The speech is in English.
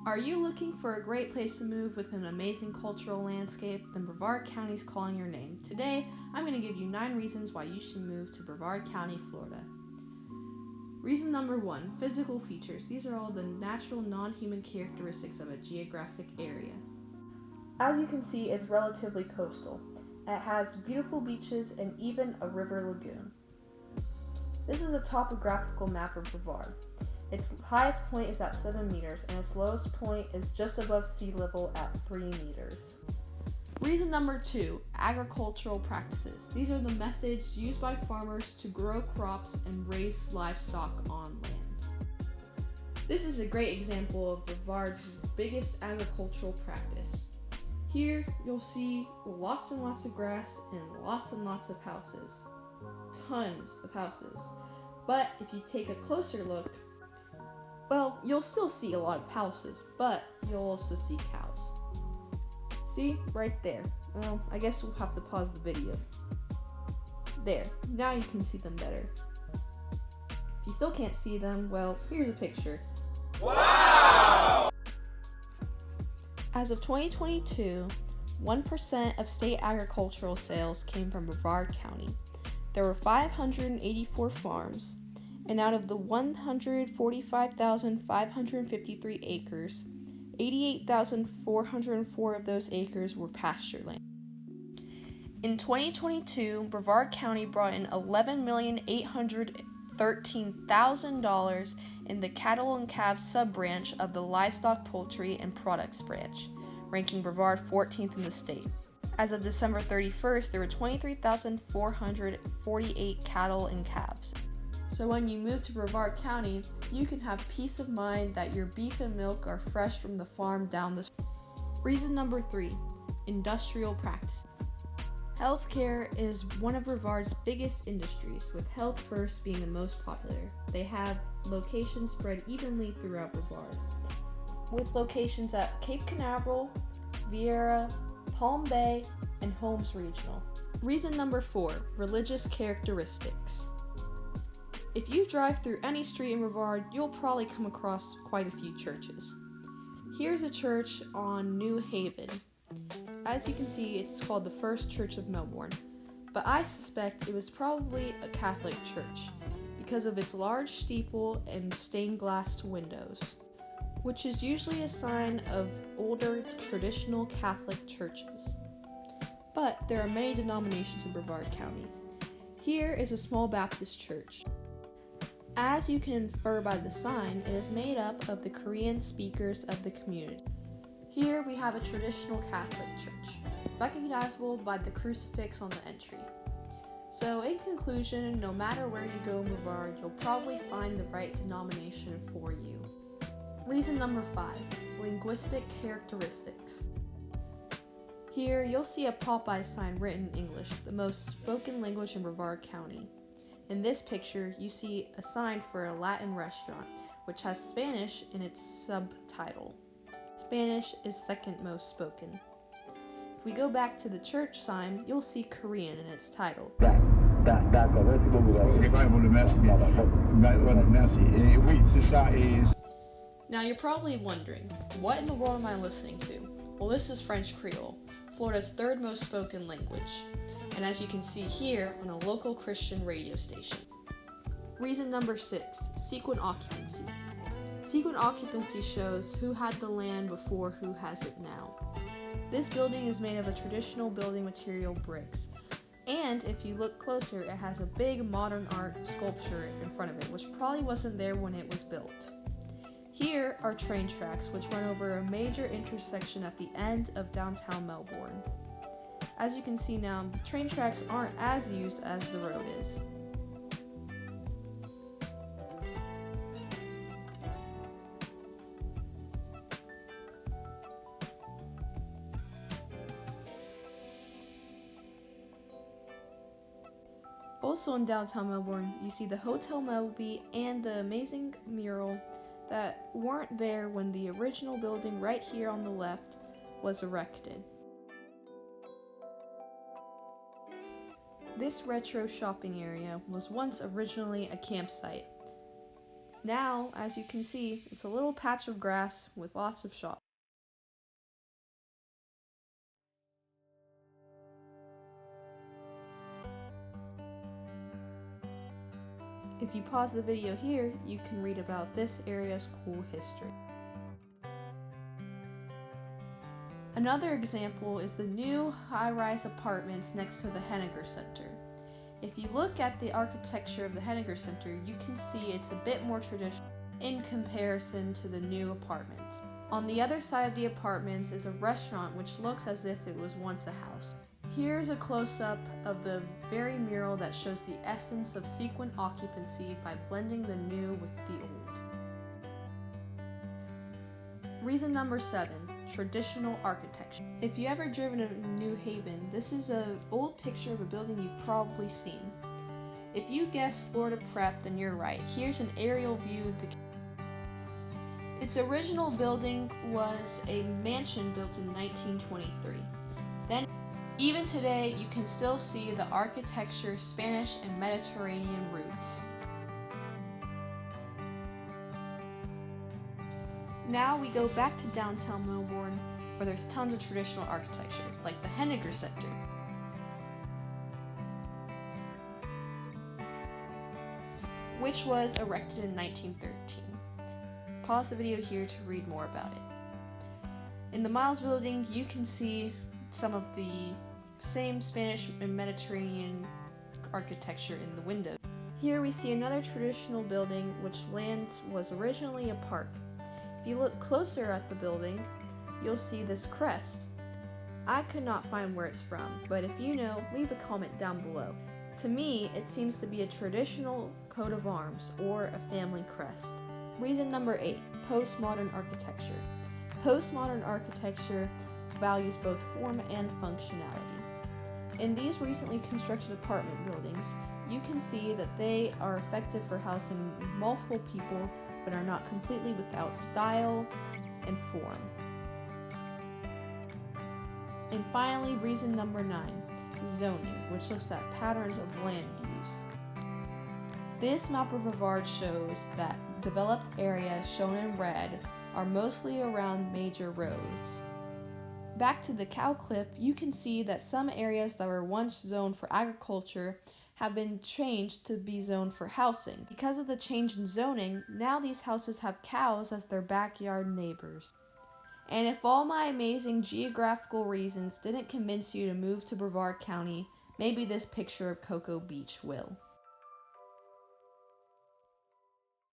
Are you looking for a great place to move with an amazing cultural landscape? Then Brevard County is calling your name. Today, I'm going to give you 9 reasons why you should move to Brevard County, Florida. Reason number 1, physical features. These are all the natural non-human characteristics of a geographic area. As you can see, it's relatively coastal. It has beautiful beaches and even a river lagoon. This is a topographical map of Brevard. Its highest point is at 7 meters, and its lowest point is just above sea level at 3 meters. Reason number 2, agricultural practices. These are the methods used by farmers to grow crops and raise livestock on land. This is a great example of Brevard's biggest agricultural practice. Here, you'll see lots and lots of grass and lots of houses. Tons of houses. But if you take a closer look, well, you'll still see a lot of houses, but you'll also see cows. See? Right there. Well, I guess we'll have to pause the video. There. Now you can see them better. If you still can't see them, well, here's a picture. Wow! As of 2022, 1% of state agricultural sales came from Brevard County. There were 584 farms, and out of the 145,553 acres, 88,404 of those acres were pasture land. In 2022, Brevard County brought in $11,813,000 in the cattle and calves sub-branch of the livestock, poultry, and products branch, ranking Brevard 14th in the state. As of December 31st, there were 23,448 cattle and calves. So when you move to Brevard County, you can have peace of mind that your beef and milk are fresh from the farm down the street. Reason number 3, industrial practice. Healthcare is one of Brevard's biggest industries, with Health First being the most popular. They have locations spread evenly throughout Brevard, with locations at Cape Canaveral, Vieira, Palm Bay, and Holmes Regional. Reason number 4, religious characteristics. If you drive through any street in Brevard, you'll probably come across quite a few churches. Here's a church on New Haven. As you can see, it's called the First Church of Melbourne, but I suspect it was probably a Catholic church because of its large steeple and stained glass windows, which is usually a sign of older traditional Catholic churches. But there are many denominations in Brevard County. Here is a small Baptist church. As you can infer by the sign, it is made up of the Korean speakers of the community. Here we have a traditional Catholic church, recognizable by the crucifix on the entry. So in conclusion, no matter where you go in Brevard, you'll probably find the right denomination for you. Reason number 5, linguistic characteristics. Here you'll see a Popeye sign written in English, the most spoken language in Brevard County. In this picture, you see a sign for a Latin restaurant, which has Spanish in its subtitle. Spanish is second most spoken. If we go back to the church sign, you'll see Korean in its title. Now you're probably wondering, what in the world am I listening to? Well, this is French Creole, Florida's 3rd most spoken language, and as you can see here, on a local Christian radio station. Reason number 6, sequent occupancy. Sequent occupancy shows who had the land before who has it now. This building is made of a traditional building material, bricks, and if you look closer, it has a big modern art sculpture in front of it, which probably wasn't there when it was built. Here are train tracks which run over a major intersection at the end of downtown Melbourne. As you can see now, the train tracks aren't as used as the road is. Also in downtown Melbourne, you see the Hotel Melby and the amazing mural that weren't there when the original building right here on the left was erected. This retro shopping area was once originally a campsite. Now, as you can see, it's a little patch of grass with lots of shops. If you pause the video here, you can read about this area's cool history. Another example is the new high-rise apartments next to the Henniger Center. If you look at the architecture of the Henniger Center, you can see it's a bit more traditional in comparison to the new apartments. On the other side of the apartments is a restaurant which looks as if it was once a house. Here's a close-up of the very mural that shows the essence of sequent occupancy by blending the new with the old. Reason number 7, traditional architecture. If you ever driven to New Haven, this is an old picture of a building you've probably seen. If you guessed Florida Prep, then you're right. Here's an aerial view of the Its original building was a mansion built in 1923. Then, even today, you can still see the architecture, Spanish and Mediterranean roots. Now we go back to downtown Melbourne, where there's tons of traditional architecture, like the Henniger Center. Which was erected in 1913. Pause the video here to read more about it. In the Miles building, you can see some of the same Spanish and Mediterranean architecture in the windows. Here we see another traditional building which was originally a park. If you look closer at the building, you'll see this crest. I could not find where it's from, but if you know, leave a comment down below. To me, it seems to be a traditional coat of arms or a family crest. Reason number 8, postmodern architecture. Postmodern architecture values both form and functionality. In these recently constructed apartment buildings, you can see that they are effective for housing multiple people but are not completely without style and form. And finally, reason number 9, zoning, which looks at patterns of land use. This map of Brevard shows that developed areas shown in red are mostly around major roads. Back to the cow clip, you can see that some areas that were once zoned for agriculture have been changed to be zoned for housing. Because of the change in zoning, now these houses have cows as their backyard neighbors. And if all my amazing geographical reasons didn't convince you to move to Brevard County, maybe this picture of Cocoa Beach will.